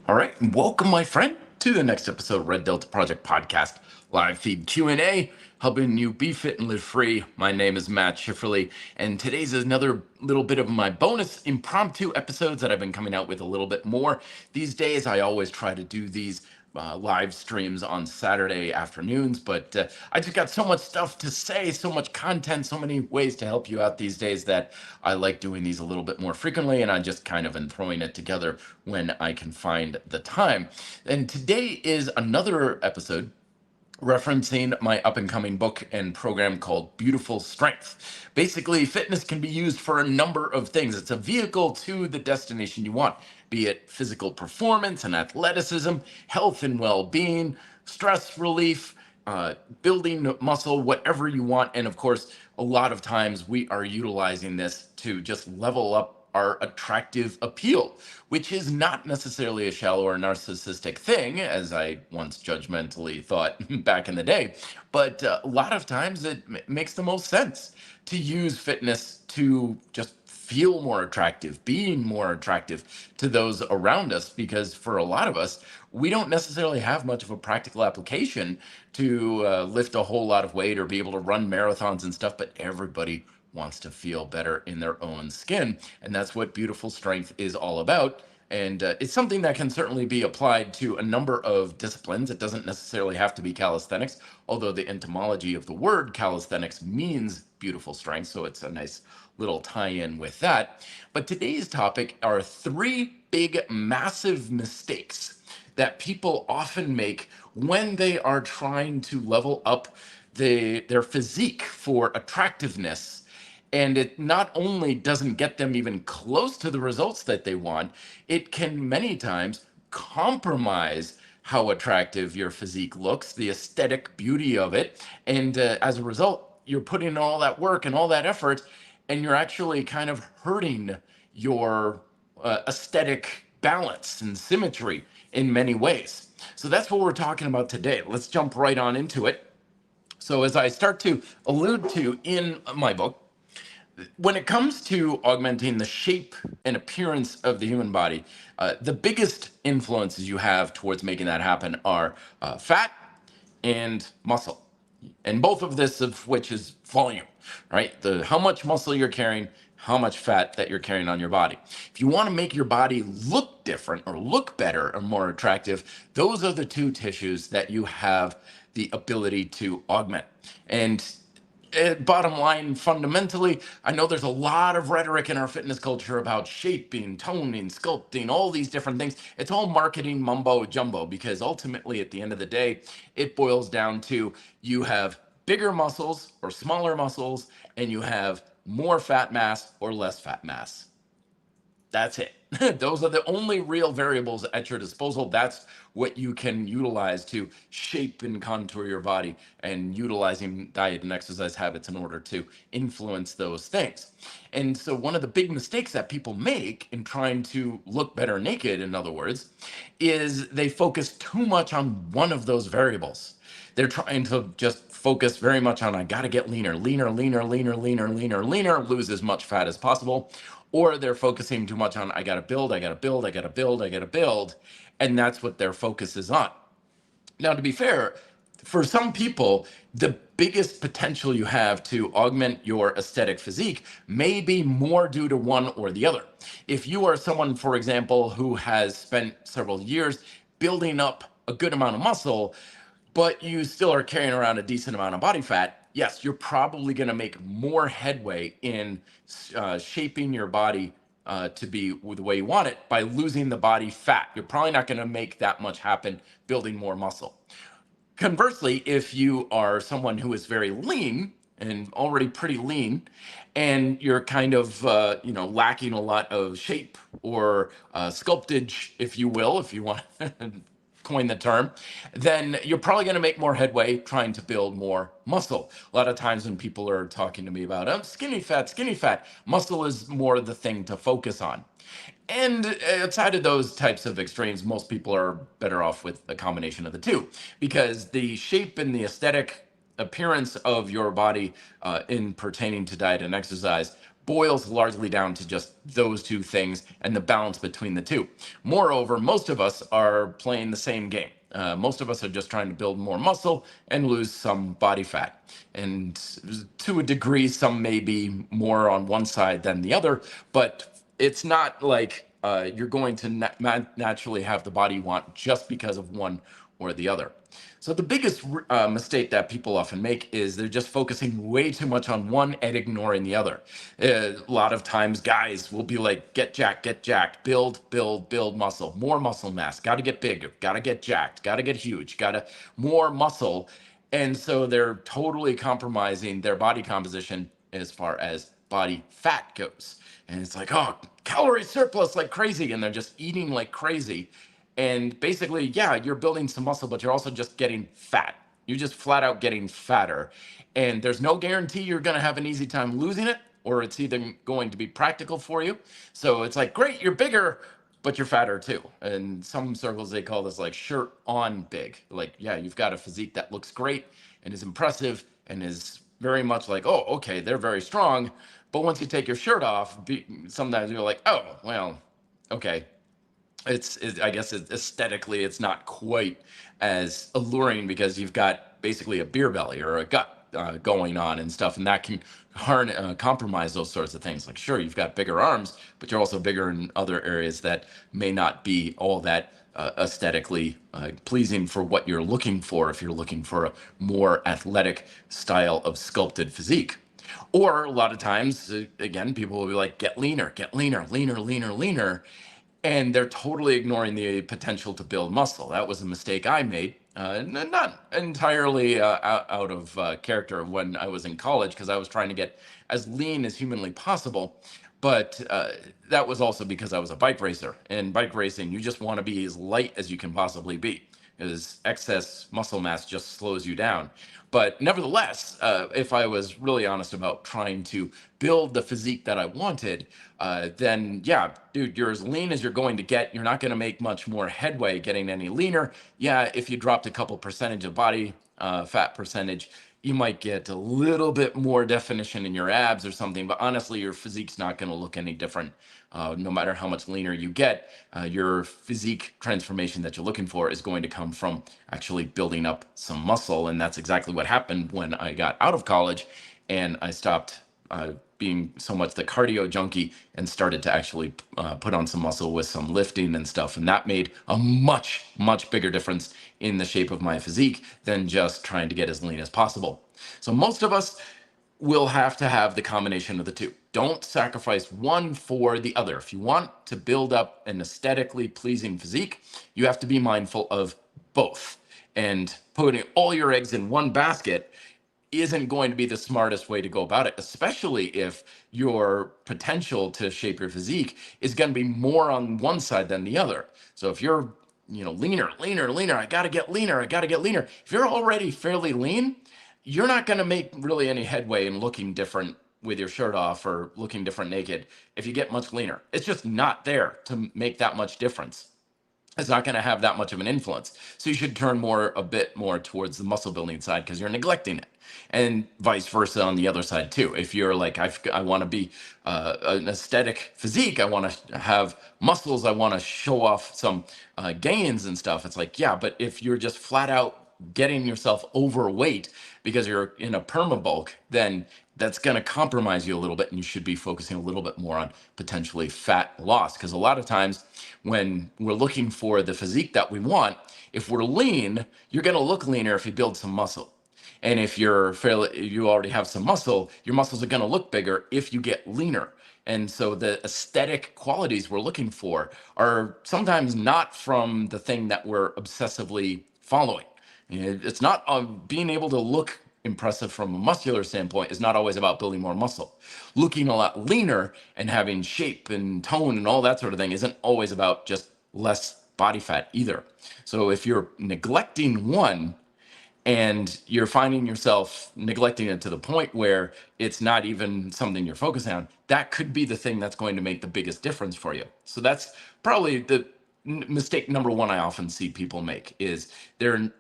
All right, and welcome, my friend, to the next episode of Red Delta Project Podcast live feed Q&A, helping you be fit and live free. My name is Matt Schifferly, and today's is another little bit of my bonus impromptu episodes that I've been coming out with a little bit more these days. I always try to do these live streams on Saturday afternoons, but I just got so much stuff to say, so much content, so many ways to help you out these days that I like doing these a little bit more frequently, and I just kind of am throwing it together when I can find the time. And today is another episode referencing my up and coming book and program called Beautiful Strength. Basically, fitness can be used for a number of things. It's a vehicle to the destination you want, be it physical performance and athleticism, health and well-being, stress relief, building muscle, whatever you want. And of course, a lot of times we are utilizing this to just level up our attractive appeal, which is not necessarily a shallow or narcissistic thing, as I once judgmentally thought back in the day. But a lot of times it makes the most sense to use fitness to just feel more attractive, being more attractive to those around us, because for a lot of us, we don't necessarily have much of a practical application to lift a whole lot of weight or be able to run marathons and stuff, but everybody wants to feel better in their own skin. And that's what Beautiful Strength is all about. And it's something that can certainly be applied to a number of disciplines. It doesn't necessarily have to be calisthenics, although the etymology of the word calisthenics means beautiful strength. So it's a nice little tie-in with that. But today's topic are 3 big, massive mistakes that people often make when they are trying to level up their physique for attractiveness. And it not only doesn't get them even close to the results that they want, it can many times compromise how attractive your physique looks, the aesthetic beauty of it. And as a result, you're putting in all that work and all that effort, and you're actually kind of hurting your aesthetic balance and symmetry in many ways. So that's what we're talking about today. Let's jump right on into it. So as I start to allude to in my book, when it comes to augmenting the shape and appearance of the human body, the biggest influences you have towards making that happen are fat and muscle. And both of this of which is volume, right? How much muscle you're carrying, how much fat that you're carrying on your body. If you want to make your body look different or look better or more attractive, those are the 2 tissues that you have the ability to augment. And bottom line, fundamentally, I know there's a lot of rhetoric in our fitness culture about shaping, toning, sculpting, all these different things. It's all marketing mumbo jumbo, because ultimately, at the end of the day, it boils down to you have bigger muscles or smaller muscles, and you have more fat mass or less fat mass. That's it. Those are the only real variables at your disposal. That's what you can utilize to shape and contour your body, and utilizing diet and exercise habits in order to influence those things. And so one of the big mistakes that people make in trying to look better naked, in other words, is they focus too much on one of those variables. They're trying to just focus very much on, I got to get leaner, leaner, leaner, leaner, leaner, leaner, leaner, lose as much fat as possible. Or they're focusing too much on, I got to build, I got to build, I got to build, I got to build. And that's what their focus is on. Now, to be fair, for some people, the biggest potential you have to augment your aesthetic physique may be more due to one or the other. If you are someone, for example, who has spent several years building up a good amount of muscle, but you still are carrying around a decent amount of body fat, yes, you're probably going to make more headway in shaping your body to be the way you want it by losing the body fat. You're probably not going to make that much happen building more muscle. Conversely, if you are someone who is very lean and already pretty lean, and you're kind of lacking a lot of shape or sculptage, if you will, if you want to coin the term, then you're probably going to make more headway trying to build more muscle. A lot of times when people are talking to me about skinny fat, muscle is more the thing to focus on. And outside of those types of extremes, most people are better off with a combination of the 2, because the shape and the aesthetic appearance of your body in pertaining to diet and exercise boils largely down to just those two things and the balance between the two. Moreover, most of us are playing the same game. Most of us are just trying to build more muscle and lose some body fat. And to a degree, some may be more on one side than the other, but it's not like you're going to naturally have the body you want just because of one or the other. So the biggest mistake that people often make is they're just focusing way too much on one and ignoring the other. A lot of times guys will be like, get jacked, build muscle, more muscle mass, got to get bigger, got to get jacked, got to get huge, got to more muscle. And so they're totally compromising their body composition as far as body fat goes. And it's like, oh, calorie surplus like crazy. And they're just eating like crazy. And basically, yeah, you're building some muscle, but you're also just getting fat. You're just flat out getting fatter. And there's no guarantee you're going to have an easy time losing it, or it's either going to be practical for you. So it's like, great, you're bigger, but you're fatter too. And some circles, they call this like shirt on big. Like, yeah, you've got a physique that looks great and is impressive and is very much like, oh, okay, they're very strong. But once you take your shirt off, sometimes you're like, oh, well, okay, I guess aesthetically, it's not quite as alluring because you've got basically a beer belly or a gut going on and stuff, and that can compromise those sorts of things. Like, sure, you've got bigger arms, but you're also bigger in other areas that may not be all that aesthetically pleasing for what you're looking for if you're looking for a more athletic style of sculpted physique. Or a lot of times, again, people will be like, get leaner, leaner, and they're totally ignoring the potential to build muscle. That was a mistake I made, not entirely out of character when I was in college, because I was trying to get as lean as humanly possible. But that was also because I was a bike racer. And bike racing, you just want to be as light as you can possibly be, because excess muscle mass just slows you down. But nevertheless, if I was really honest about trying to build the physique that I wanted, then yeah, dude, you're as lean as you're going to get. You're not going to make much more headway getting any leaner. Yeah, if you dropped a couple percentage of body fat percentage, you might get a little bit more definition in your abs or something, but honestly, your physique's not going to look any different. No matter how much leaner you get, your physique transformation that you're looking for is going to come from actually building up some muscle. And that's exactly what happened when I got out of college and I stopped being so much the cardio junkie and started to actually put on some muscle with some lifting and stuff. And that made a much bigger difference in the shape of my physique than just trying to get as lean as possible. So most of us will have to have the combination of the two. Don't sacrifice one for the other. If you want to build up an aesthetically pleasing physique, you have to be mindful of both. And putting all your eggs in one basket isn't going to be the smartest way to go about it, especially if your potential to shape your physique is going to be more on one side than the other. So if you're, leaner, I got to get leaner, I got to get leaner. If you're already fairly lean, you're not going to make really any headway in looking different with your shirt off or looking different naked if you get much leaner. It's just not there to make that much difference. It's not going to have that much of an influence. So you should turn a bit more towards the muscle building side because you're neglecting it. And vice versa on the other side too. If you're like, I want to be an aesthetic physique, I want to have muscles, I want to show off some gains and stuff. It's like, yeah, but if you're just flat out getting yourself overweight because you're in a perma bulk, then that's going to compromise you a little bit, and you should be focusing a little bit more on potentially fat loss. Because a lot of times when we're looking for the physique that we want, if we're lean, you're going to look leaner if you build some muscle. And if you already have some muscle, your muscles are going to look bigger if you get leaner. And so the aesthetic qualities we're looking for are sometimes not from the thing that we're obsessively following. It's not being able to look impressive from a muscular standpoint is not always about building more muscle. Looking a lot leaner and having shape and tone and all that sort of thing isn't always about just less body fat either. So if you're neglecting one and you're finding yourself neglecting it to the point where it's not even something you're focusing on, that could be the thing that's going to make the biggest difference for you. So that's probably the mistake number one I often see people make is they're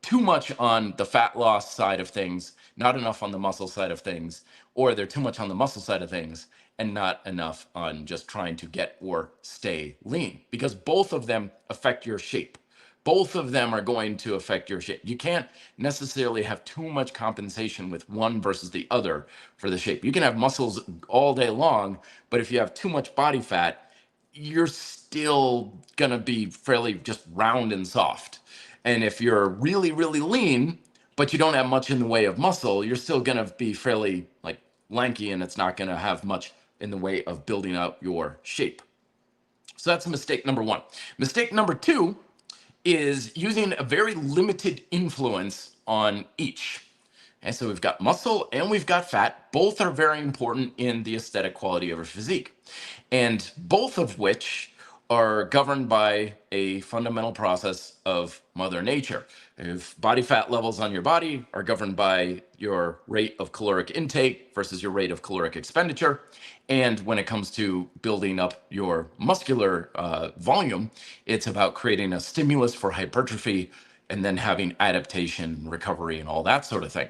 too much on the fat loss side of things, not enough on the muscle side of things, or they're too much on the muscle side of things and not enough on just trying to get or stay lean, because both of them affect your shape. Both of them are going to affect your shape. You can't necessarily have too much compensation with one versus the other for the shape. You can have muscles all day long, but if you have too much body fat, you're still going to be fairly just round and soft. And if you're really, really lean, but you don't have much in the way of muscle, you're still going to be fairly like lanky, and it's not going to have much in the way of building up your shape. So that's mistake number one. Mistake number two is using a very limited influence on each. And so we've got muscle and we've got fat. Both are very important in the aesthetic quality of our physique, and both of which are governed by a fundamental process of Mother Nature. If body fat levels on your body are governed by your rate of caloric intake versus your rate of caloric expenditure, and when it comes to building up your muscular volume, it's about creating a stimulus for hypertrophy and then having adaptation, recovery, and all that sort of thing.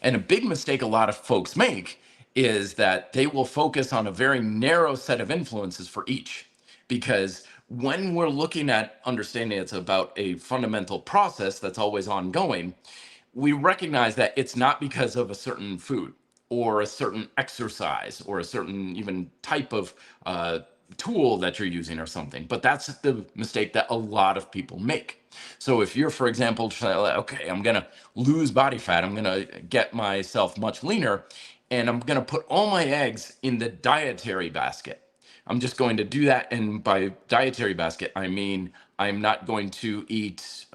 And a big mistake a lot of folks make is that they will focus on a very narrow set of influences for each. Because when we're looking at understanding it's about a fundamental process that's always ongoing, we recognize that it's not because of a certain food or a certain exercise or a certain even type of tool that you're using or something. But that's the mistake that a lot of people make. So if you're, for example, okay, I'm going to lose body fat, I'm going to get myself much leaner, and I'm going to put all my eggs in the dietary basket. I'm just going to do that. And by dietary basket, I mean I'm not going to eat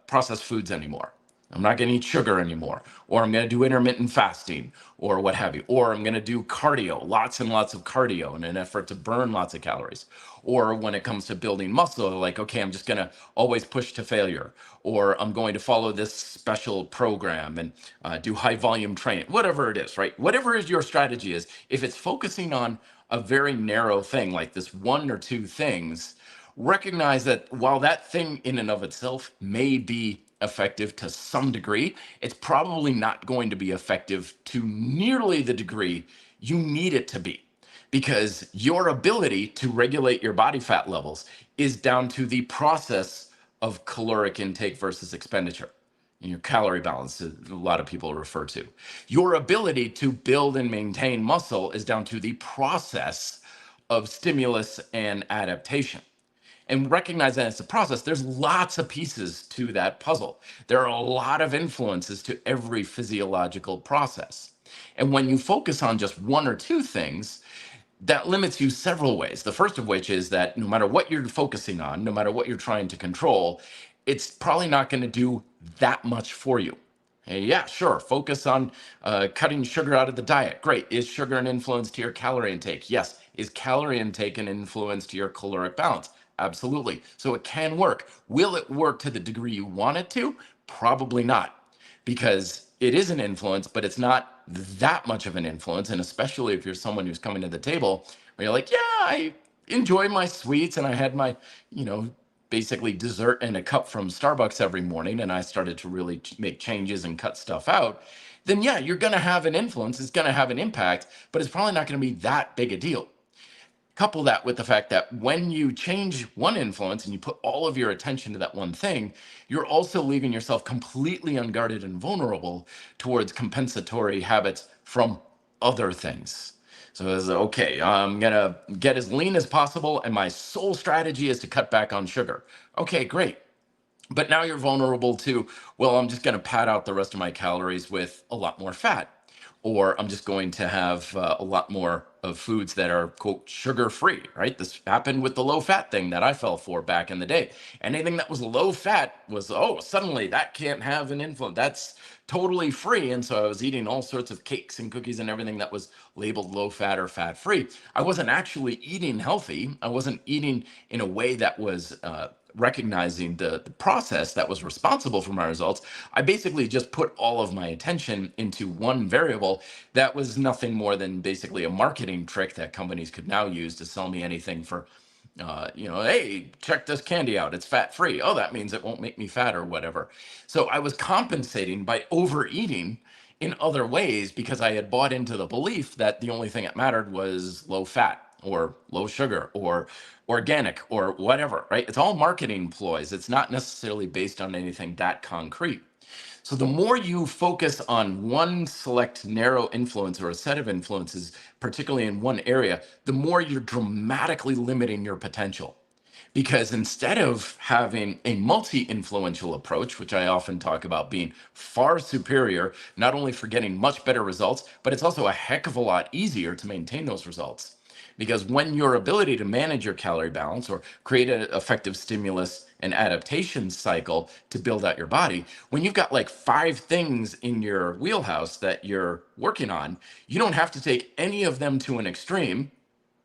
processed foods anymore. I'm not going to eat sugar anymore, or I'm going to do intermittent fasting, or what have you, or I'm going to do cardio, lots and lots of cardio in an effort to burn lots of calories. Or when it comes to building muscle, like, okay, I'm just going to always push to failure, or I'm going to follow this special program and do high volume training, whatever it is, right? Whatever is your strategy is, if it's focusing on a very narrow thing, like this one or two things, recognize that while that thing in and of itself may be effective to some degree, it's probably not going to be effective to nearly the degree you need it to be, because your ability to regulate your body fat levels is down to the process of caloric intake versus expenditure. Your calorie balance, a lot of people refer to. Your ability to build and maintain muscle is down to the process of stimulus and adaptation. And recognize that it's a process. There's lots of pieces to that puzzle. There are a lot of influences to every physiological process. And when you focus on just one or two things, that limits you several ways. The first of which is that no matter what you're focusing on, no matter what you're trying to control, it's probably not going to do that much for you. Hey, yeah, sure. Focus on cutting sugar out of the diet. Great. Is sugar an influence to your calorie intake? Yes. Is calorie intake an influence to your caloric balance? Absolutely. So it can work. Will it work to the degree you want it to? Probably not, because it is an influence, but it's not that much of an influence. And especially if you're someone who's coming to the table where you're like, yeah, I enjoy my sweets and I had my, basically dessert and a cup from Starbucks every morning, and I started to really make changes and cut stuff out, then yeah, you're going to have an influence. It's going to have an impact, but it's probably not going to be that big a deal. Couple that with the fact that when you change one influence and you put all of your attention to that one thing, you're also leaving yourself completely unguarded and vulnerable towards compensatory habits from other things. So it's okay, I'm gonna get as lean as possible, and my sole strategy is to cut back on sugar. Okay, great. But now you're vulnerable to, well, I'm just going to pad out the rest of my calories with a lot more fat. Or I'm just going to have a lot more of foods that are, quote, sugar free, right? This happened with the low fat thing that I fell for back in the day. Anything that was low fat was, oh, suddenly that can't have an influence. That's totally free. And so I was eating all sorts of cakes and cookies and everything that was labeled low fat or fat free. I wasn't actually eating healthy. I wasn't eating in a way that was recognizing the process that was responsible for my results. I basically just put all of my attention into one variable that was nothing more than basically a marketing trick that companies could now use to sell me anything for Hey, check this candy out. It's fat free. Oh, that means it won't make me fat or whatever. So I was compensating by overeating in other ways because I had bought into the belief that the only thing that mattered was low fat or low sugar or organic or whatever, right? It's all marketing ploys. It's not necessarily based on anything that concrete. So the more you focus on one select narrow influence or a set of influences, particularly in one area, the more you're dramatically limiting your potential. Because instead of having a multi influential approach, which I often talk about being far superior, not only for getting much better results, but it's also a heck of a lot easier to maintain those results. Because when your ability to manage your calorie balance or create an effective stimulus and adaptation cycle to build out your body, when you've got like 5 things in your wheelhouse that you're working on, you don't have to take any of them to an extreme,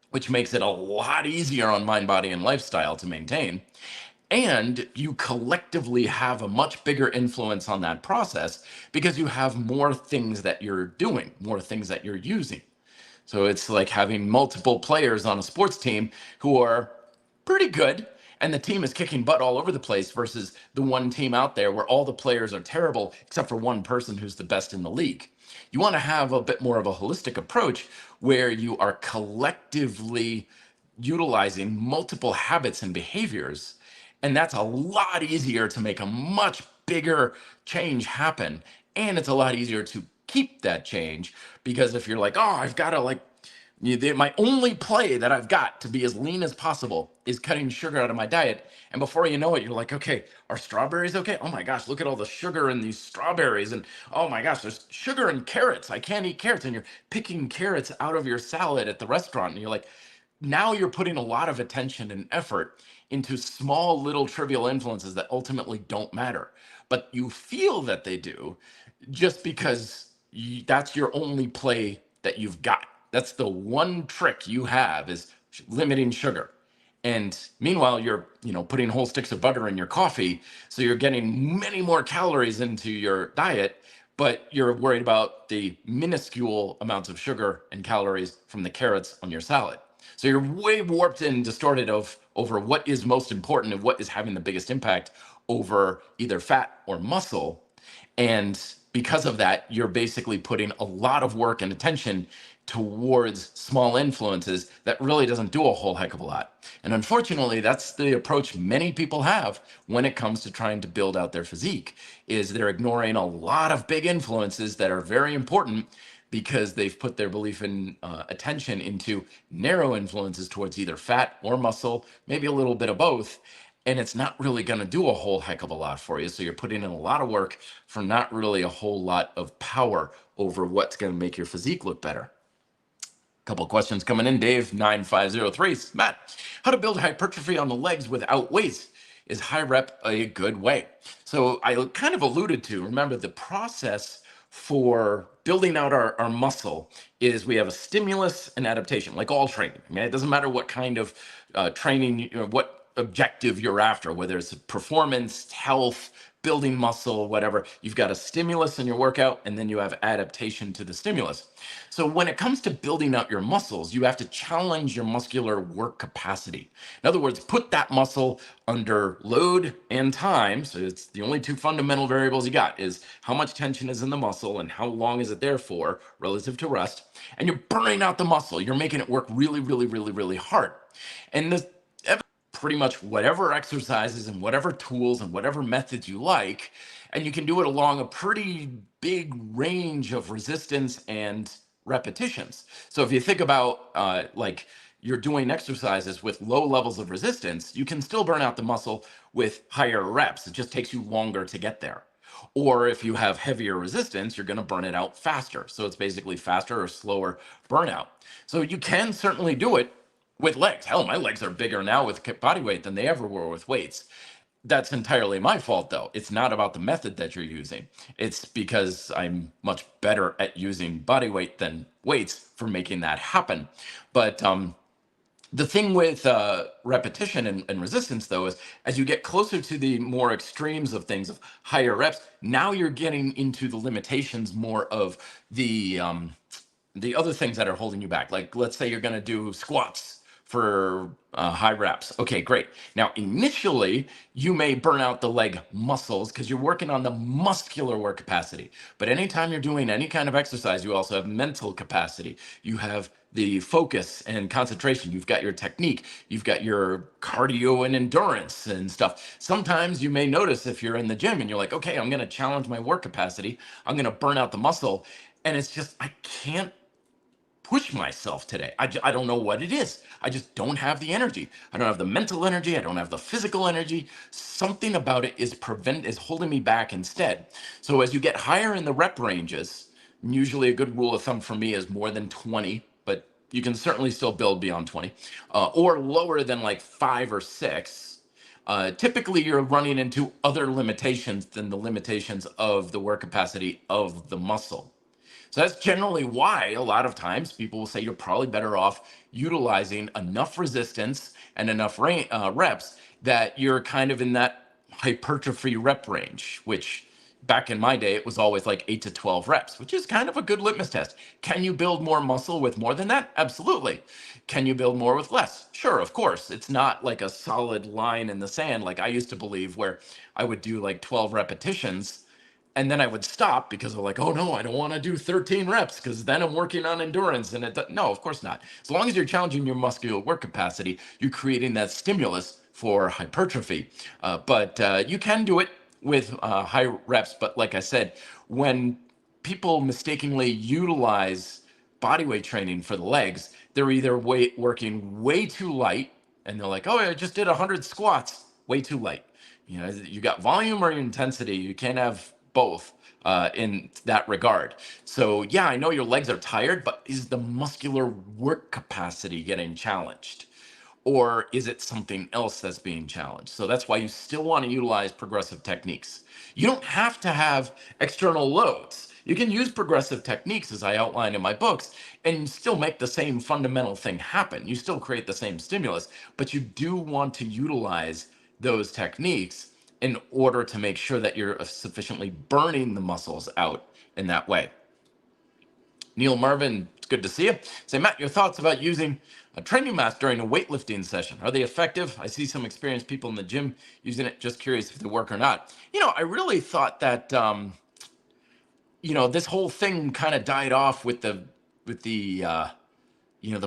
which makes it a lot easier on mind, body, and lifestyle to maintain. And you collectively have a much bigger influence on that process because you have more things that you're doing, more things that you're using. So it's like having multiple players on a sports team who are pretty good, and the team is kicking butt all over the place versus the one team out there where all the players are terrible except for one person who's the best in the league. You want to have a bit more of a holistic approach where you are collectively utilizing multiple habits and behaviors. And that's a lot easier to make a much bigger change happen. And it's a lot easier to keep that change because if you're like, oh, I've got to like, my only play that I've got to be as lean as possible is cutting sugar out of my diet. And before you know it, you're like, okay, are strawberries okay? Oh my gosh, look at all the sugar in these strawberries. And oh my gosh, there's sugar in carrots. I can't eat carrots. And you're picking carrots out of your salad at the restaurant. And you're like, now you're putting a lot of attention and effort into small little trivial influences that ultimately don't matter. But you feel that they do just because that's your only play that you've got. That's the one trick you have is limiting sugar. And meanwhile, you're, putting whole sticks of butter in your coffee, so you're getting many more calories into your diet, but you're worried about the minuscule amounts of sugar and calories from the carrots on your salad. So you're way warped and distorted over what is most important and what is having the biggest impact over either fat or muscle. And because of that, you're basically putting a lot of work and attention towards small influences that really doesn't do a whole heck of a lot. And unfortunately, that's the approach many people have when it comes to trying to build out their physique, is they're ignoring a lot of big influences that are very important because they've put their belief in attention into narrow influences towards either fat or muscle, maybe a little bit of both. And it's not really going to do a whole heck of a lot for you. So you're putting in a lot of work for not really a whole lot of power over what's going to make your physique look better. Couple of questions coming in. Dave 9503, Matt, how to build hypertrophy on the legs without weights? Is high rep a good way? So I kind of alluded to, remember the process for building out our muscle is we have a stimulus and adaptation, like all training. I mean, it doesn't matter what kind of training, what objective you're after, whether it's performance, health, building muscle, whatever. You've got a stimulus in your workout, and then you have adaptation to the stimulus. So when it comes to building out your muscles, you have to challenge your muscular work capacity. In other words, put that muscle under load and time. So it's the only two fundamental variables you got is how much tension is in the muscle and how long is it there for relative to rest. And you're burning out the muscle. You're making it work really, really, really, really hard. And this pretty much whatever exercises and whatever tools and whatever methods you like, and you can do it along a pretty big range of resistance and repetitions. So if you think about like you're doing exercises with low levels of resistance, you can still burn out the muscle with higher reps. It just takes you longer to get there. Or if you have heavier resistance, you're going to burn it out faster. So it's basically faster or slower burnout. So you can certainly do it with legs. Hell, my legs are bigger now with body weight than they ever were with weights. That's entirely my fault, though. It's not about the method that you're using. It's because I'm much better at using body weight than weights for making that happen. But the thing with repetition and resistance, though, is as you get closer to the more extremes of things, of higher reps, now you're getting into the limitations more of the other things that are holding you back. Like, let's say you're going to do squats for high reps. Okay, great. Now, initially, you may burn out the leg muscles because you're working on the muscular work capacity. But anytime you're doing any kind of exercise, you also have mental capacity. You have the focus and concentration. You've got your technique. You've got your cardio and endurance and stuff. Sometimes you may notice if you're in the gym and you're like, okay, I'm going to challenge my work capacity. I'm going to burn out the muscle. And it's just, I can't push myself today. I don't know what it is. I just don't have the energy. I don't have the mental energy. I don't have the physical energy. Something about it is holding me back instead. So as you get higher in the rep ranges, usually a good rule of thumb for me is more than 20, but you can certainly still build beyond 20, or lower than like 5 or 6. Typically, you're running into other limitations than the limitations of the work capacity of the muscle. So that's generally why a lot of times people will say you're probably better off utilizing enough resistance and enough reps that you're kind of in that hypertrophy rep range, which back in my day, it was always like 8 to 12 reps, which is kind of a good litmus test. Can you build more muscle with more than that? Absolutely. Can you build more with less? Sure, of course. It's not like a solid line in the sand like I used to believe, where I would do like 12 repetitions and then I would stop because I'm like, oh no, I don't want to do 13 reps because then I'm working on endurance. And no, of course not. As long as you're challenging your muscular work capacity, you're creating that stimulus for hypertrophy. But you can do it with high reps. But like I said, when people mistakenly utilize bodyweight training for the legs, they're either working way too light, and they're like, oh, I just did 100 squats, way too light. You know, you got volume or intensity. You can't have both in that regard. So yeah, I know your legs are tired, but is the muscular work capacity getting challenged? Or is it something else that's being challenged? So that's why you still want to utilize progressive techniques. You don't have to have external loads. You can use progressive techniques, as I outline in my books, and still make the same fundamental thing happen. You still create the same stimulus, but you do want to utilize those techniques in order to make sure that you're sufficiently burning the muscles out in that way. Neil Marvin, it's good to see you. Say, Matt, your thoughts about using a training mask during a weightlifting session. Are they effective? I see some experienced people in the gym using it. Just curious if they work or not. You know, I really thought that, this whole thing kind of died off with the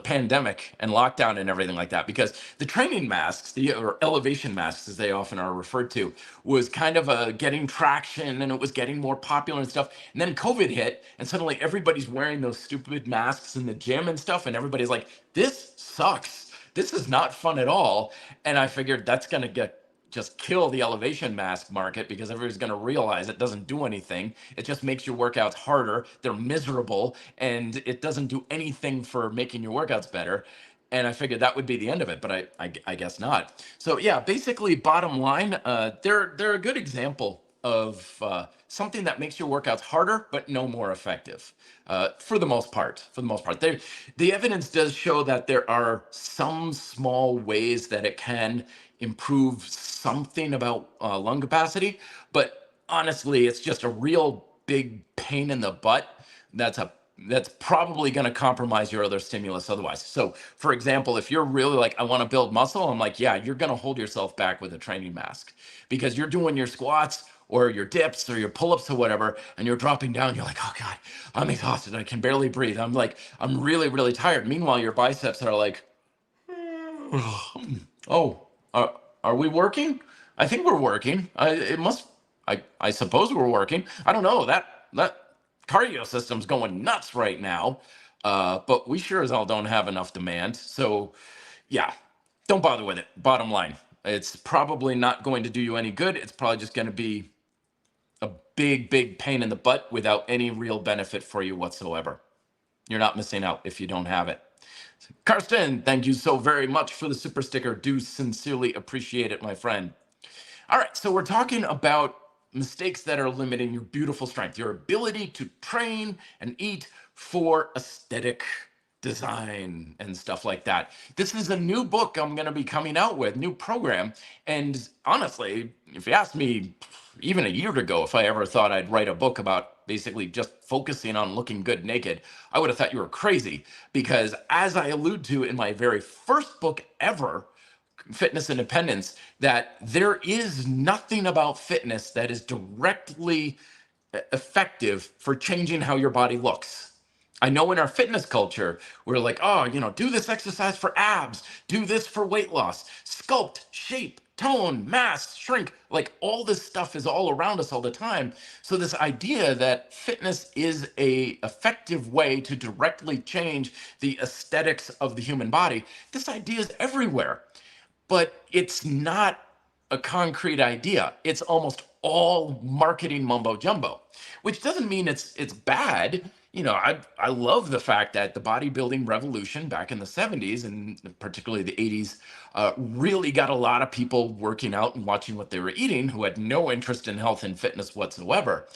pandemic and lockdown and everything like that, because the training masks, or elevation masks as they often are referred to, was kind of getting traction, and it was getting more popular and stuff. And then COVID hit, and suddenly everybody's wearing those stupid masks in the gym and stuff, and everybody's like, this sucks. This is not fun at all. And I figured that's going to just kill the elevation mask market, because everybody's going to realize it doesn't do anything. It just makes your workouts harder. They're miserable, and it doesn't do anything for making your workouts better. And I figured that would be the end of it, but I guess not. So yeah, basically, bottom line, they're a good example of something that makes your workouts harder but no more effective. For the most part, the evidence does show that there are some small ways that it can improve something about lung capacity, but honestly, it's just a real big pain in the butt. That's probably going to compromise your other stimulus otherwise. So, for example, if you're really like, I want to build muscle, I'm like, yeah, you're going to hold yourself back with a training mask, because you're doing your squats or your dips or your pull-ups or whatever, and you're dropping down. You're like, oh God, I'm exhausted. I can barely breathe. I'm really, really tired. Meanwhile, your biceps are like, oh, are we working? I think we're working. I suppose we're working. I don't know. That cardio system's going nuts right now. But we sure as hell don't have enough demand. So yeah, don't bother with it. Bottom line, it's probably not going to do you any good. It's probably just going to be a big, big pain in the butt without any real benefit for you whatsoever. You're not missing out if you don't have it. Karsten, thank you so very much for the super sticker. Do sincerely appreciate it, my friend. All right, so we're talking about mistakes that are limiting your beautiful strength, your ability to train and eat for aesthetic design and stuff like that. This is a new book I'm going to be coming out with, new program. And honestly, if you asked me even a year ago if I ever thought I'd write a book about basically just focusing on looking good naked, I would have thought you were crazy. Because as I allude to in my very first book ever, Fitness Independence, that there is nothing about fitness that is directly effective for changing how your body looks. I know in our fitness culture, we're like, oh, do this exercise for abs, do this for weight loss, sculpt, shape, tone, mass, shrink. Like all this stuff is all around us all the time. So this idea that fitness is a effective way to directly change the aesthetics of the human body, this idea is everywhere, but it's not a concrete idea. It's almost all marketing mumbo jumbo, which doesn't mean it's bad. I love the fact that the bodybuilding revolution back in the 70s and particularly the 80s really got a lot of people working out and watching what they were eating who had no interest in health and fitness whatsoever.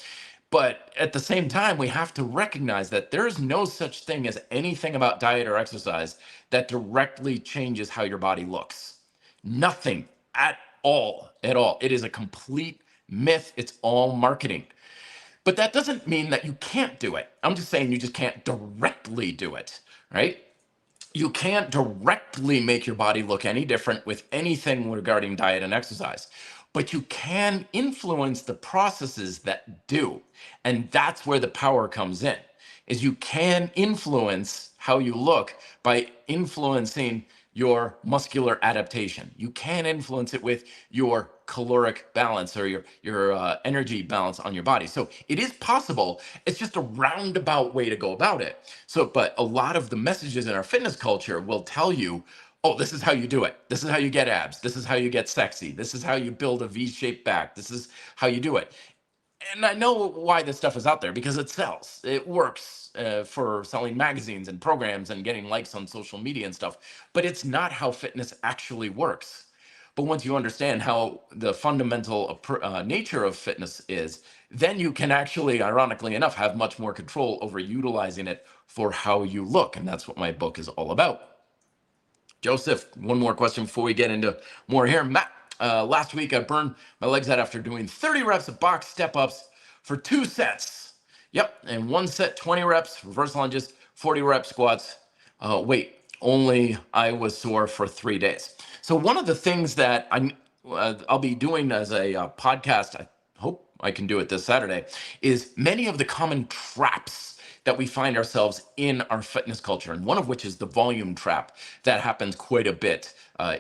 But at the same time, we have to recognize that there's no such thing as anything about diet or exercise that directly changes how your body looks. Nothing at all, at all. It is a complete myth. It's all marketing. But that doesn't mean that you can't do it. I'm just saying you just can't directly do it, right? You can't directly make your body look any different with anything regarding diet and exercise, but you can influence the processes that do. And that's where the power comes in, is you can influence how you look by influencing your muscular adaptation. You can influence it with your caloric balance or your energy balance on your body. So it is possible. It's just a roundabout way to go about it. So, but a lot of the messages in our fitness culture will tell you, oh, this is how you do it. This is how you get abs. This is how you get sexy. This is how you build a V-shaped back. This is how you do it. And I know why this stuff is out there, because it sells. It works for selling magazines and programs and getting likes on social media and stuff. But it's not how fitness actually works. But once you understand how the fundamental nature of fitness is, then you can actually, ironically enough, have much more control over utilizing it for how you look. And that's what my book is all about. Joseph, one more question before we get into more here. Matt, last week I burned my legs out after doing 30 reps of box step-ups for 2 sets. Yep, and 1 set, 20 reps, reverse lunges, 40 rep squats. Only I was sore for 3 days. So one of the things that I'll be doing as a podcast, I hope I can do it this Saturday, is many of the common traps that we find ourselves in our fitness culture, and one of which is the volume trap that happens quite a bit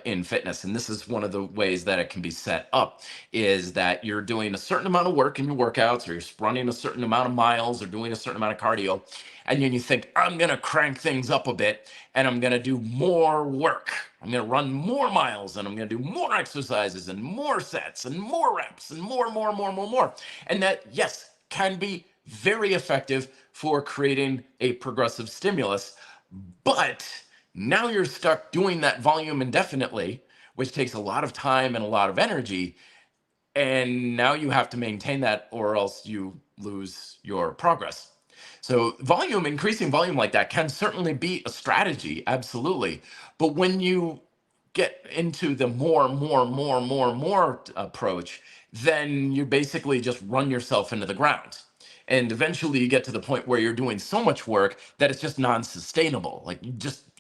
in fitness. And this is one of the ways that it can be set up, is that you're doing a certain amount of work in your workouts, or you're running a certain amount of miles or doing a certain amount of cardio, and then you think, I'm gonna crank things up a bit and I'm gonna do more work. I'm gonna run more miles and I'm gonna do more exercises and more sets and more reps and more. And that, yes, can be very effective for creating a progressive stimulus, but now you're stuck doing that volume indefinitely, which takes a lot of time and a lot of energy, and now you have to maintain that or else you lose your progress. So increasing volume like that can certainly be a strategy, absolutely. But when you get into the more approach, then you basically just run yourself into the ground. And eventually you get to the point where you're doing so much work that it's just non-sustainable. Like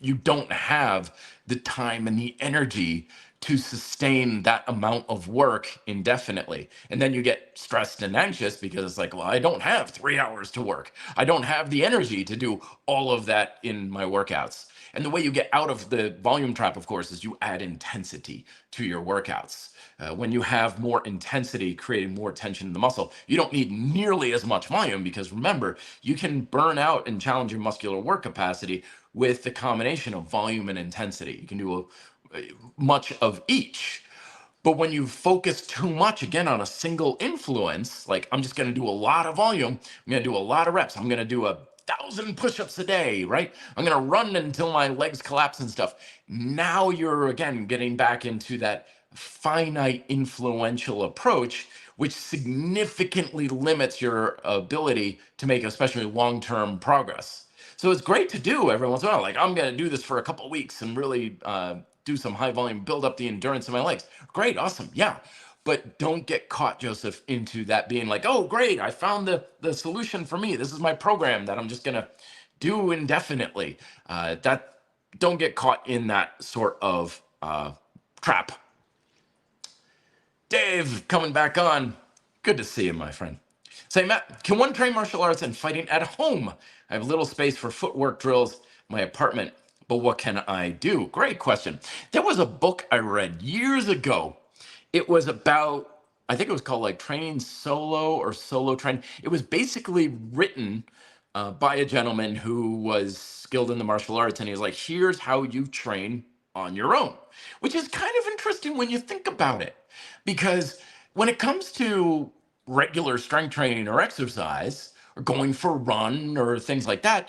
you don't have the time and the energy to sustain that amount of work indefinitely. And then you get stressed and anxious because it's like, well, I don't have 3 hours to work. I don't have the energy to do all of that in my workouts. And the way you get out of the volume trap, of course, is you add intensity to your workouts. When you have more intensity, creating more tension in the muscle, you don't need nearly as much volume, because remember, you can burn out and challenge your muscular work capacity with the combination of volume and intensity. You can do much of each. But when you focus too much, again, on a single influence, like I'm just going to do a lot of volume, I'm going to do a lot of reps, I'm going to do 1,000 push-ups a day, right? I'm going to run until my legs collapse and stuff. Now you're, again, getting back into that finite influential approach, which significantly limits your ability to make especially long-term progress. So it's great to do every once in a while. Like, I'm going to do this for a couple of weeks and really do some high volume, build up the endurance of my legs. Great, awesome, yeah. But don't get caught, Joseph, into that being like, oh, great, I found the solution for me. This is my program that I'm just going to do indefinitely. That don't get caught in that sort of trap. Dave, coming back on. Good to see you, my friend. Say, Matt, can one train martial arts and fighting at home? I have little space for footwork drills in my apartment, but what can I do? Great question. There was a book I read years ago. It was about, I think it was called like Training Solo or Solo Train. It was basically written by a gentleman who was skilled in the martial arts, and he was like, here's how you train on your own, which is kind of interesting when you think about it. Because when it comes to regular strength training or exercise, or going for a run or things like that,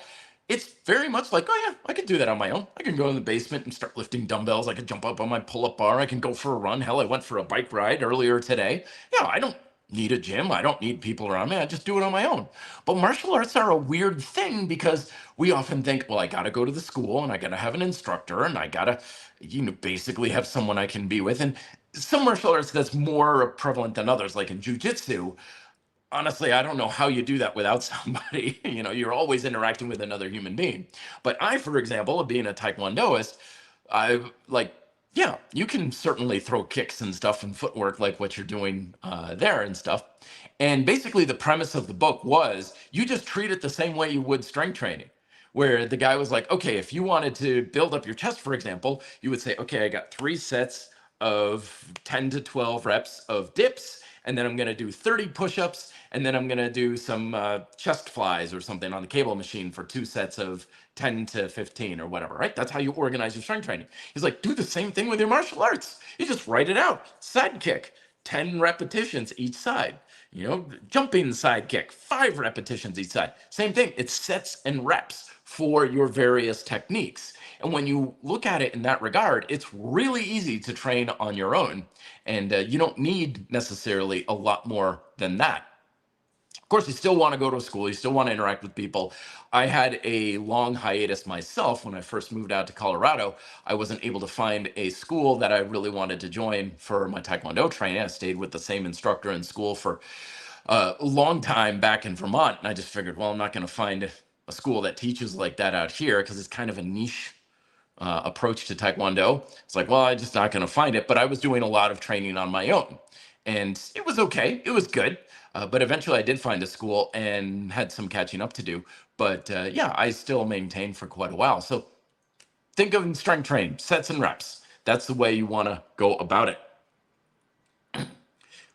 it's very much like, oh yeah, I can do that on my own. I can go in the basement and start lifting dumbbells. I can jump up on my pull-up bar. I can go for a run. Hell, I went for a bike ride earlier today. Yeah, I don't need a gym. I don't need people around me. I just do it on my own. But martial arts are a weird thing because we often think, well, I got to go to the school and I got to have an instructor and I got to, basically have someone I can be with. And some martial arts that's more prevalent than others, like in jujitsu. Honestly, I don't know how you do that without somebody. You're always interacting with another human being. But I, for example, being a taekwondoist, I like, yeah, you can certainly throw kicks and stuff and footwork like what you're doing there and stuff. And basically, the premise of the book was you just treat it the same way you would strength training, where the guy was like, okay, if you wanted to build up your chest, for example, you would say, okay, I got 3 sets of 10 to 12 reps of dips, and then I'm going to do 30 push-ups, and then I'm going to do some chest flies or something on the cable machine for 2 sets of 10 to 15 or whatever, right? That's how you organize your strength training. He's like, do the same thing with your martial arts. You just write it out. Side kick, 10 repetitions each side. Jumping side kick, 5 repetitions each side. Same thing. It's sets and reps for your various techniques. And when you look at it in that regard, it's really easy to train on your own. And you don't need necessarily a lot more than that. Of course, you still want to go to school. You still want to interact with people. I had a long hiatus myself when I first moved out to Colorado. I wasn't able to find a school that I really wanted to join for my Taekwondo training. I stayed with the same instructor in school for a long time back in Vermont. And I just figured, well, I'm not going to find a school that teaches like that out here because it's kind of a niche approach to Taekwondo. It's like, well, I'm just not going to find it. But I was doing a lot of training on my own. And it was okay. It was good. But eventually I did find a school and had some catching up to do. But yeah, I still maintained for quite a while. So think of strength training, sets and reps. That's the way you want to go about it.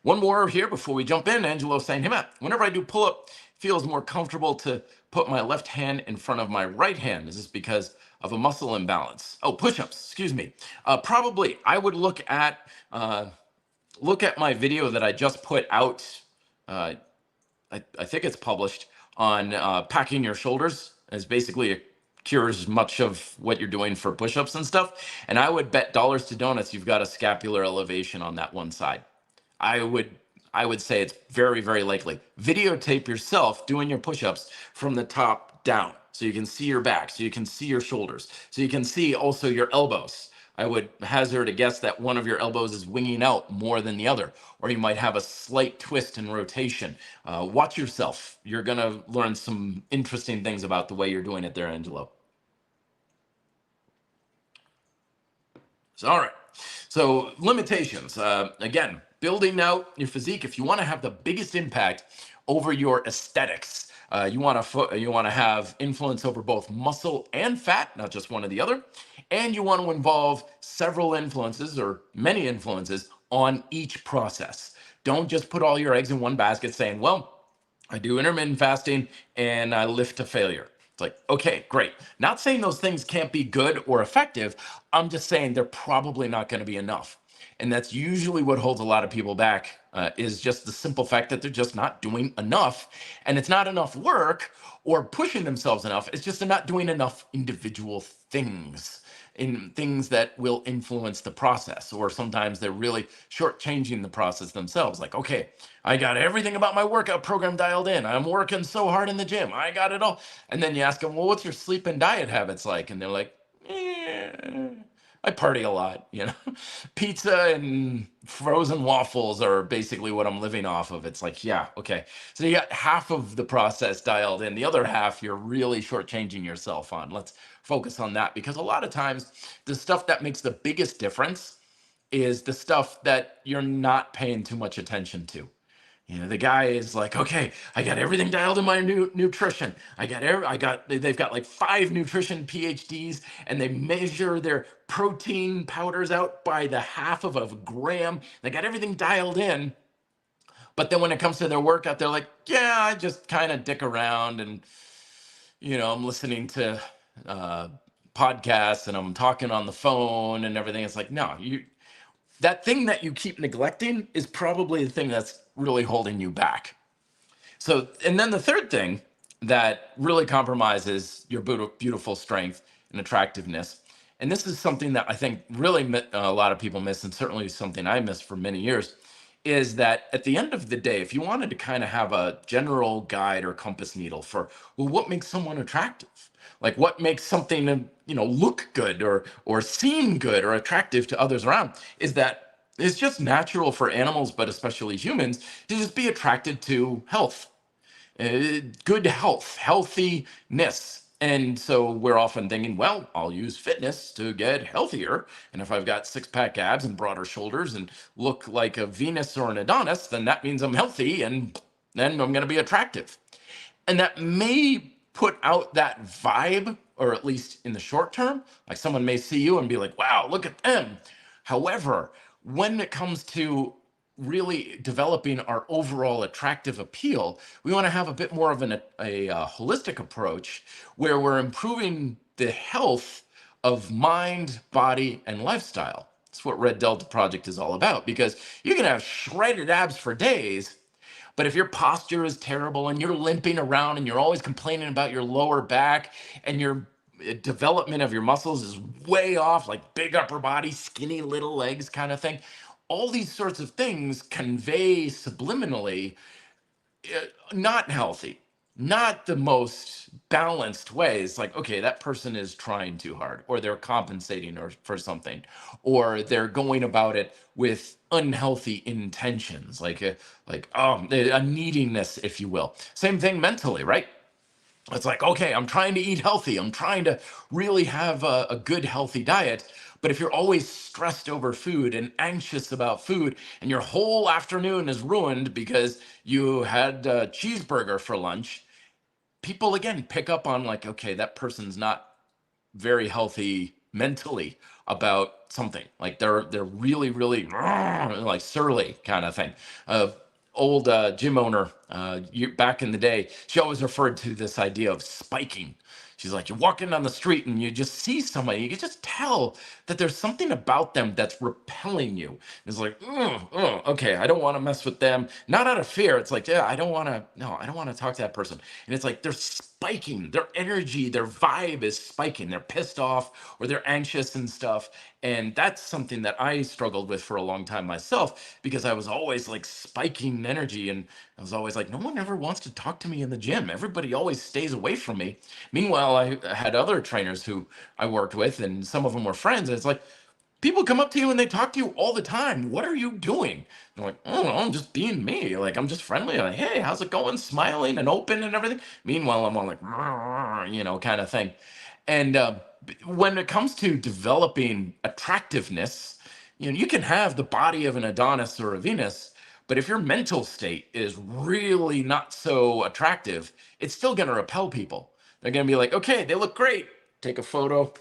One more here before we jump in. Angelo saying, hey, Matt, whenever I do pull-up, it feels more comfortable to put my left hand in front of my right hand. Is this because of a muscle imbalance? Oh, push-ups, excuse me. Probably. I would look at my video that I just put out. I think it's published on packing your shoulders. It's basically cures much of what you're doing for push-ups and stuff. And I would bet dollars to donuts you've got a scapular elevation on that one side. I would say it's very, very likely. Videotape yourself doing your push-ups from the top down so you can see your back, so you can see your shoulders, so you can see also your elbows. I would hazard a guess that one of your elbows is winging out more than the other, or you might have a slight twist and rotation. Watch yourself. You're going to learn some interesting things about the way you're doing it there, Angelo. So, all right. So limitations. Again, building out your physique. If you want to have the biggest impact over your aesthetics, you want to have influence over both muscle and fat, not just one or the other. And you want to involve several influences or many influences on each process. Don't just put all your eggs in one basket saying, well, I do intermittent fasting and I lift to failure. It's like, okay, great. Not saying those things can't be good or effective. I'm just saying they're probably not going to be enough. And that's usually what holds a lot of people back is just the simple fact that they're just not doing enough. And it's not enough work or pushing themselves enough. It's just they're not doing enough individual things. in things that will influence the process, or sometimes they're really shortchanging the process themselves. Like, okay, I got everything about my workout program dialed in. I'm working so hard in the gym. I got it all. And then you ask them, well, what's your sleep and diet habits like? And they're like, I party a lot, Pizza and frozen waffles are basically what I'm living off of. It's like, yeah, okay. So you got half of the process dialed in. The other half, you're really shortchanging yourself on. Let's focus on that, because a lot of times the stuff that makes the biggest difference is the stuff that you're not paying too much attention to. The guy is like, okay, I got everything dialed in my nutrition. They've got like 5 nutrition PhDs, and they measure their protein powders out by the half of a gram. They got everything dialed in. But then when it comes to their workout, they're like, yeah, I just kind of dick around, and, I'm listening to podcasts, and I'm talking on the phone and everything. It's like, no, that thing that you keep neglecting is probably the thing that's really holding you back. So, and then the third thing that really compromises your beautiful strength and attractiveness, and this is something that I think really a lot of people miss, and certainly something I missed for many years, is that at the end of the day, if you wanted to kind of have a general guide or compass needle for, well, what makes someone attractive? Like, what makes something, look good or seem good or attractive to others around, is that it's just natural for animals, but especially humans, to just be attracted to health, good health, healthiness. And so we're often thinking, well, I'll use fitness to get healthier. And if I've got six-pack abs and broader shoulders and look like a Venus or an Adonis, then that means I'm healthy, and then I'm going to be attractive. And that may put out that vibe, or at least in the short term, like someone may see you and be like, wow, look at them. However, when it comes to really developing our overall attractive appeal, we want to have a bit more of a holistic approach, where we're improving the health of mind, body, and lifestyle. That's what Red Delta Project is all about, because you can have shredded abs for days, but if your posture is terrible and you're limping around and you're always complaining about your lower back, and your development of your muscles is way off, like big upper body, skinny little legs kind of thing, all these sorts of things convey subliminally not healthy, not the most balanced ways. Like, okay, that person is trying too hard, or they're compensating for something, or they're going about it with unhealthy intentions, like a neediness, if you will. Same thing mentally, right? It's like, okay, I'm trying to eat healthy. I'm trying to really have a good, healthy diet. But if you're always stressed over food and anxious about food, and your whole afternoon is ruined because you had a cheeseburger for lunch, people again pick up on, like, okay, that person's not very healthy mentally about something. Like, they're really, really like surly kind of thing. Old gym owner, back in the day, she always referred to this idea of spiking. She's like, you're walking down the street and you just see somebody, you can just tell that there's something about them that's repelling you. It's like, okay, I don't want to mess with them. Not out of fear. It's like, yeah, I don't want to talk to that person. And it's like they're spiking, their energy, their vibe is spiking. They're pissed off, or they're anxious and stuff. And that's something that I struggled with for a long time myself, because I was always like spiking energy, and I was always like, no one ever wants to talk to me in the gym. Everybody always stays away from me. Meanwhile, I had other trainers who I worked with, and some of them were friends. And it's like, people come up to you and they talk to you all the time. What are you doing? They're like, oh, no, I'm just being me. Like, I'm just friendly. Like, hey, how's it going? Smiling and open and everything. Meanwhile, I'm all like, kind of thing. And when it comes to developing attractiveness, you can have the body of an Adonis or a Venus, but if your mental state is really not so attractive, it's still going to repel people. They're going to be like, okay, they look great. Take a photo,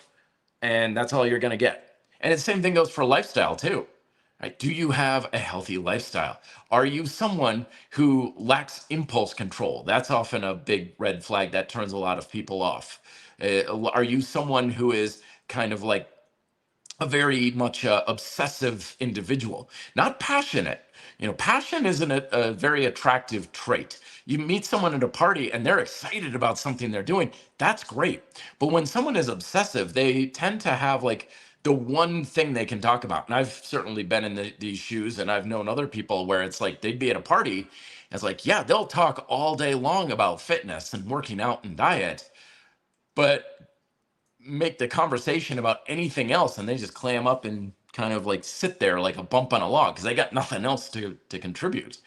and that's all you're going to get. And the same thing goes for lifestyle too. Right? Do you have a healthy lifestyle? Are you someone who lacks impulse control? That's often a big red flag that turns a lot of people off. Are you someone who is kind of like a very much obsessive individual, not passionate? Passion isn't a very attractive trait. You meet someone at a party and they're excited about something they're doing. That's great. But when someone is obsessive, they tend to have like the one thing they can talk about. And I've certainly been in these shoes, and I've known other people where it's like they'd be at a party. And it's like, yeah, they'll talk all day long about fitness and working out and diet, but make the conversation about anything else, and they just clam up and kind of like sit there like a bump on a log because they got nothing else to contribute.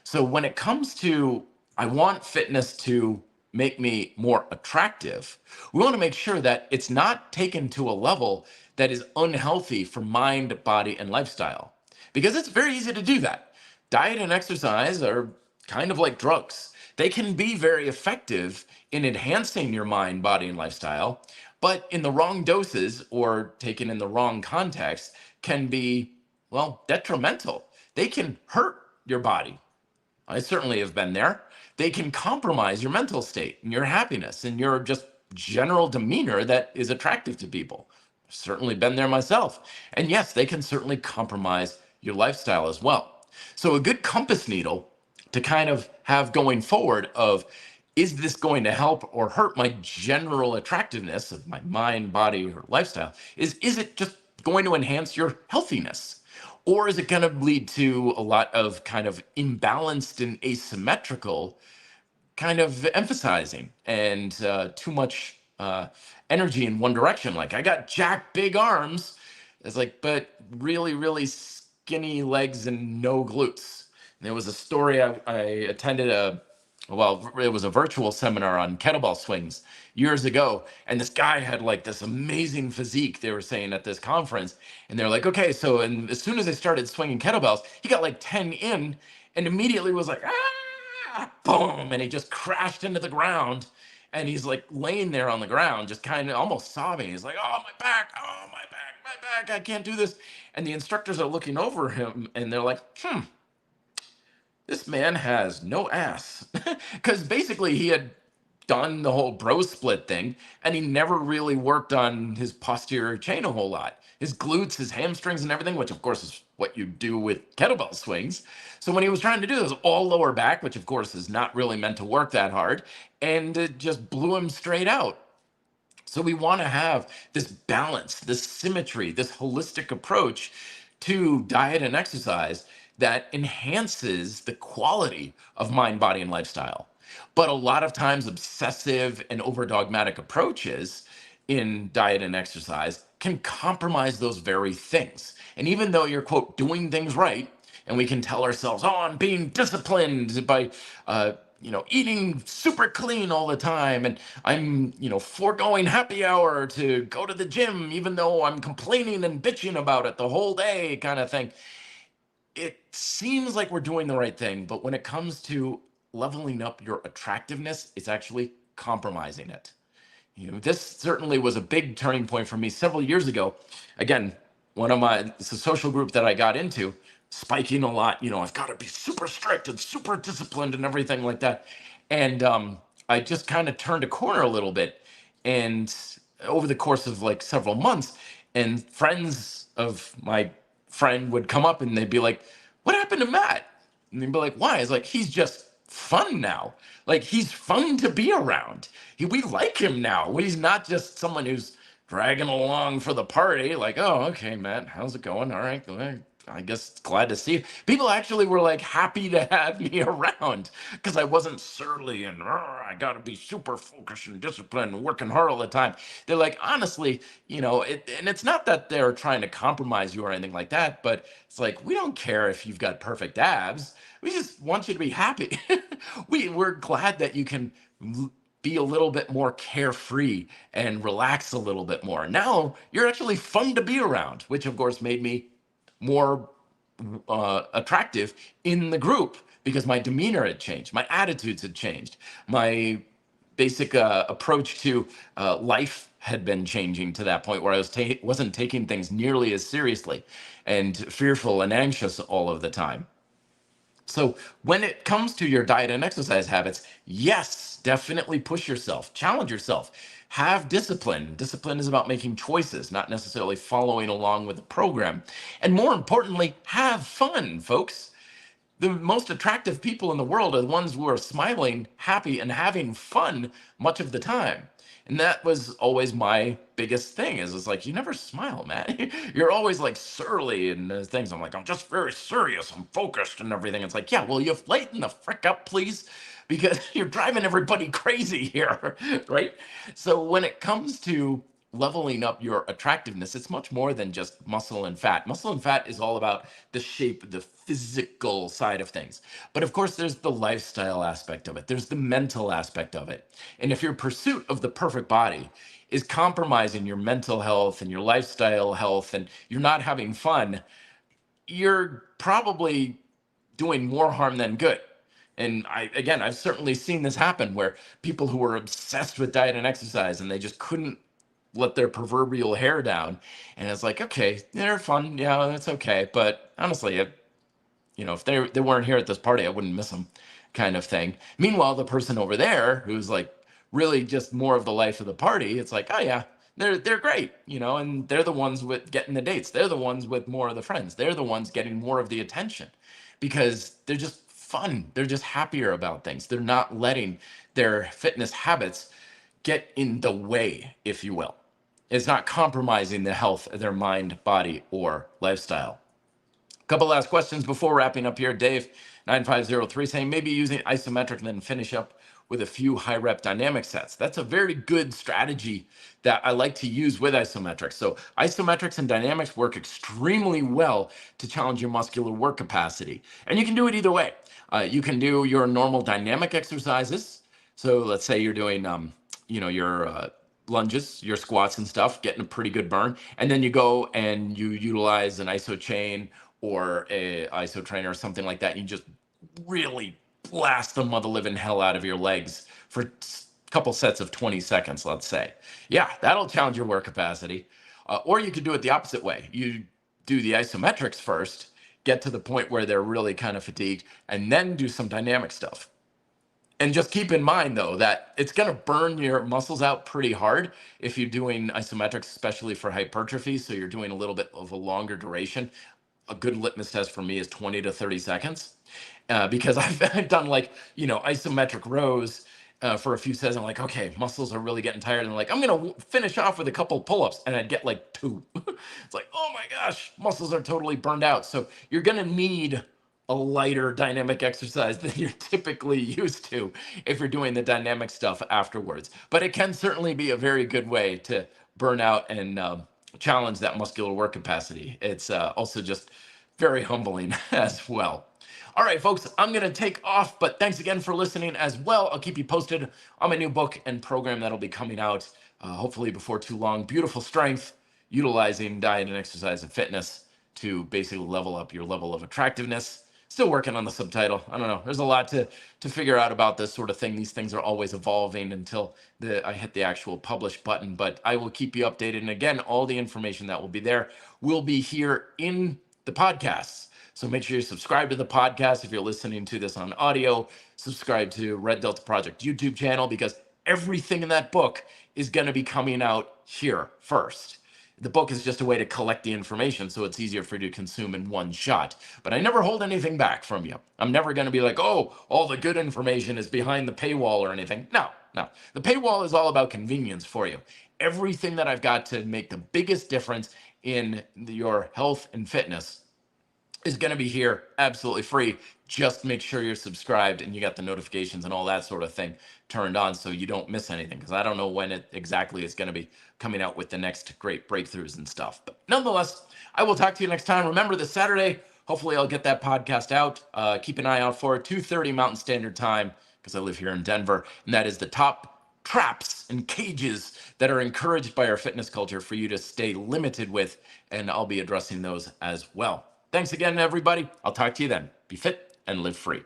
So when it comes to, I want fitness to make me more attractive, we want to make sure that it's not taken to a level that is unhealthy for mind, body, and lifestyle, because it's very easy to do that. Diet and exercise are kind of like drugs. They can be very effective in enhancing your mind, body, and lifestyle, but in the wrong doses or taken in the wrong context can be, well, detrimental. They can hurt your body. I certainly have been there. They can compromise your mental state and your happiness and your just general demeanor that is attractive to people. I've certainly been there myself. And yes, they can certainly compromise your lifestyle as well. So a good compass needle to kind of have going forward of, is this going to help or hurt my general attractiveness of my mind, body, or lifestyle? Is it just going to enhance your healthiness? Or is it going to lead to a lot of kind of imbalanced and asymmetrical kind of emphasizing and too much energy in one direction? Like, I got jacked big arms. It's like, but really, really skinny legs and no glutes. And there was a story I attended it was a virtual seminar on kettlebell swings years ago. And this guy had like this amazing physique, they were saying at this conference. And they're like, okay, so, and as soon as they started swinging kettlebells, he got like 10 in and immediately was like, boom. And he just crashed into the ground. And he's like laying there on the ground, just kind of almost sobbing. He's like, oh, my back, my back, I can't do this. And the instructors are looking over him and they're like, this man has no ass. Because basically he had done the whole bro split thing and he never really worked on his posterior chain a whole lot. His glutes, his hamstrings, and everything, which of course is what you do with kettlebell swings. So when he was trying to do this, all lower back, which of course is not really meant to work that hard, and it just blew him straight out. So we want to have this balance, this symmetry, this holistic approach to diet and exercise that enhances the quality of mind, body, and lifestyle. But a lot of times, obsessive and over dogmatic approaches in diet and exercise can compromise those very things. And even though you're, quote, doing things right, and we can tell ourselves, oh, I'm being disciplined by, eating super clean all the time, and I'm, foregoing happy hour to go to the gym, even though I'm complaining and bitching about it the whole day, kind of thing. It seems like we're doing the right thing, but when it comes to leveling up your attractiveness, it's actually compromising it. This certainly was a big turning point for me several years ago. Again, it's a social group that I got into, spiking a lot. I've got to be super strict and super disciplined and everything like that. And I just kind of turned a corner a little bit. And over the course of like several months, and friends of my friend would come up and they'd be like, what happened to Matt? And they'd be like, why? It's like, he's just fun now. Like, he's fun to be around. We like him now. He's not just someone who's dragging along for the party. Like, oh, okay, Matt, how's it going? All right, I guess glad to see you. People actually were like happy to have me around because I wasn't surly and I got to be super focused and disciplined and working hard all the time. They're like, honestly, and it's not that they're trying to compromise you or anything like that, but it's like, we don't care if you've got perfect abs. We just want you to be happy. We're glad that you can be a little bit more carefree and relax a little bit more. Now you're actually fun to be around, which of course made me more attractive in the group because my demeanor had changed, my attitudes had changed, my basic approach to life had been changing to that point where I wasn't taking things nearly as seriously and fearful and anxious all of the time. So when it comes to your diet and exercise habits, yes, definitely push yourself, challenge yourself, have discipline. Discipline is about making choices, not necessarily following along with the program. And more importantly, have fun, folks. the most attractive people in the world are the ones who are smiling, happy, and having fun much of the time. And that was always my biggest thing is it's like, you never smile, man. You're always like surly and things. I'm like, I'm just very serious. I'm focused and everything. It's like, yeah, well, you lighten the frick up, please, because you're driving everybody crazy here, right? So when it comes to leveling up your attractiveness, it's much more than just muscle and fat. Muscle and fat is all about the shape, the physical side of things. But of course, there's the lifestyle aspect of it, there's the mental aspect of it. And if your pursuit of the perfect body is compromising your mental health and your lifestyle health, and you're not having fun, you're probably doing more harm than good. And I've certainly seen this happen where people who were obsessed with diet and exercise and they just couldn't let their proverbial hair down. And it's like, okay, they're fun. Yeah, that's okay. But honestly, if they weren't here at this party, I wouldn't miss them, kind of thing. Meanwhile, the person over there who's like really just more of the life of the party, it's like, oh yeah, they're great, and they're the ones with getting the dates. They're the ones with more of the friends. They're the ones getting more of the attention because they're just fun. They're just happier about things. They're not letting their fitness habits get in the way, if you will. It's not compromising the health of their mind, body, or lifestyle. Couple last questions before wrapping up here. Dave 9503 saying maybe using isometric and then finish up with a few high rep dynamic sets. That's a very good strategy that I like to use with isometrics. So isometrics and dynamics work extremely well to challenge your muscular work capacity. And you can do it either way. You can do your normal dynamic exercises. So let's say you're doing, your lunges, your squats and stuff, getting a pretty good burn. And then you go and you utilize an iso chain or a iso trainer or something like that. And you just really blast the mother living hell out of your legs for a couple sets of 20 seconds, let's say. Yeah, that'll challenge your work capacity. Or you could do it the opposite way. You do the isometrics first, get to the point where they're really kind of fatigued, and then do some dynamic stuff. And just keep in mind, though, that it's going to burn your muscles out pretty hard if you're doing isometrics, especially for hypertrophy. So you're doing a little bit of a longer duration. A good litmus test for me is 20 to 30 seconds because I've done isometric rows for a few sets. I'm like, okay, muscles are really getting tired. And I'm like, I'm going to finish off with a couple pull-ups. And I'd get like 2. It's like, oh my gosh, muscles are totally burned out. So you're going to need a lighter dynamic exercise than you're typically used to if you're doing the dynamic stuff afterwards. But it can certainly be a very good way to burn out and challenge that muscular work capacity. It's also just very humbling as well. All right, folks, I'm going to take off, but thanks again for listening as well. I'll keep you posted on my new book and program that'll be coming out hopefully before too long. Beautiful Strength, utilizing diet and exercise and fitness to basically level up your level of attractiveness. Still working on the subtitle. I don't know. There's a lot to figure out about this sort of thing. These things are always evolving until I hit the actual publish button, but I will keep you updated. And again, all the information that will be there will be here in the podcasts. So make sure you subscribe to the podcast if you're listening to this on audio. Subscribe to Red Delta Project YouTube channel because everything in that book is going to be coming out here first. The book is just a way to collect the information so it's easier for you to consume in one shot. But I never hold anything back from you. I'm never going to be like, oh, all the good information is behind the paywall or anything. No. The paywall is all about convenience for you. Everything that I've got to make the biggest difference in your health and fitness is going to be here absolutely free. Just make sure you're subscribed and you got the notifications and all that sort of thing turned on so you don't miss anything, because I don't know when it exactly is going to be coming out with the next great breakthroughs and stuff. But nonetheless, I will talk to you next time. Remember, this Saturday, hopefully I'll get that podcast out. Keep an eye out for it, 2:30 Mountain Standard Time, because I live here in Denver, and that is the top traps and cages that are encouraged by our fitness culture for you to stay limited with, and I'll be addressing those as well. Thanks again, everybody. I'll talk to you then. Be fit and live free.